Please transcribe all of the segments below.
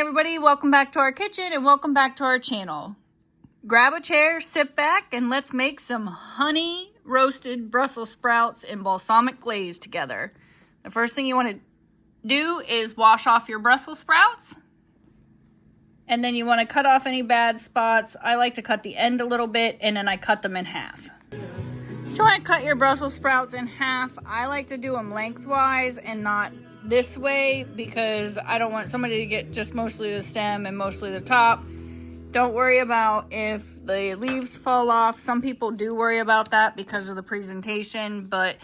everybody, welcome back to our kitchen and welcome back to our channel. Grab a chair, sit back, and let's make some honey roasted Brussels sprouts and balsamic glaze together. The first thing you want to do is wash off your Brussels sprouts. And then you want to cut off any bad spots. I like to cut the end a little bit and then I cut them in half. So when I cut your Brussels sprouts in half, I like to do them lengthwise and not this way because I don't want somebody to get just mostly the stem and mostly the top. Don't worry about if the leaves fall off. Some people do worry about that because of the presentation, but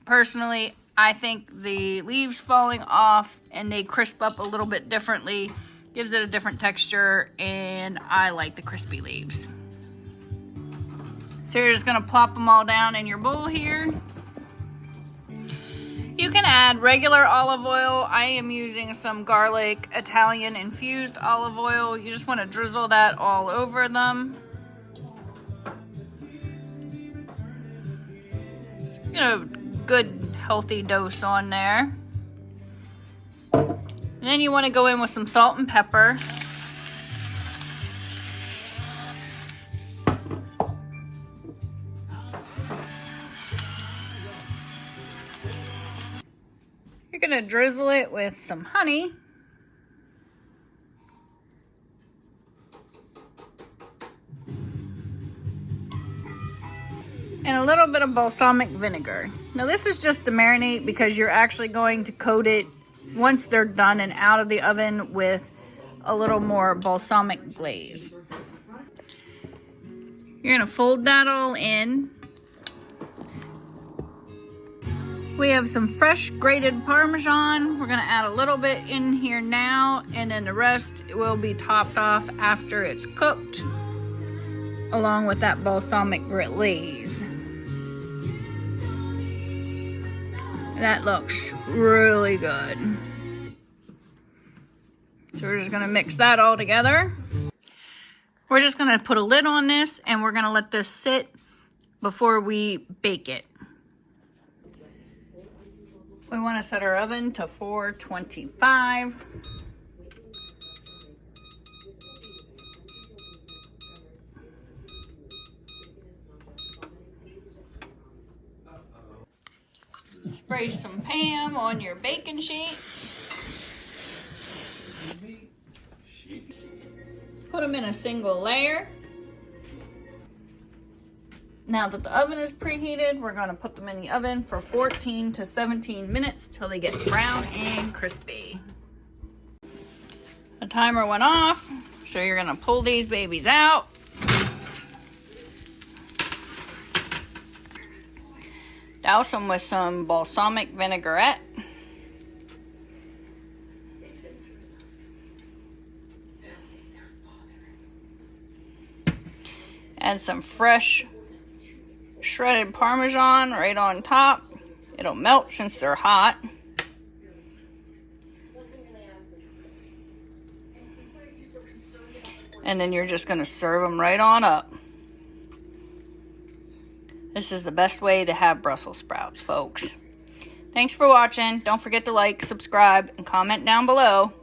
personally, I think the leaves falling off and they crisp up a little bit differently gives it a different texture, and I like the crispy leaves. So you're just gonna plop them all down in your bowl here. You can add regular olive oil. I am using some garlic Italian infused olive oil. You just want to drizzle that all over them. Get a good healthy dose on there. And then you want to go in with some salt and pepper. You're going to drizzle it with some honey. And a little bit of balsamic vinegar. Now this is just to marinate because you're actually going to coat it once they're done and out of the oven with a little more balsamic glaze. You're going to fold that all in. We have some fresh grated Parmesan. We're gonna add a little bit in here now, and then the rest will be topped off after it's cooked, along with that balsamic glaze. That looks really good. So we're just gonna mix that all together. We're just gonna put a lid on this, and we're gonna let this sit before we bake it. We want to set our oven to 425. Spray some Pam on your baking sheet. Put them in a single layer. Now that the oven is preheated, we're going to put them in the oven for 14 to 17 minutes till they get brown and crispy. The timer went off, so you're going to pull these babies out. Douse them with some balsamic vinaigrette. Add some fresh shredded Parmesan right on top. It'll melt since they're hot. And then you're just going to serve them right on up. This is the best way to have Brussels sprouts, folks. Thanks for watching. Don't forget to like, subscribe, and comment down below.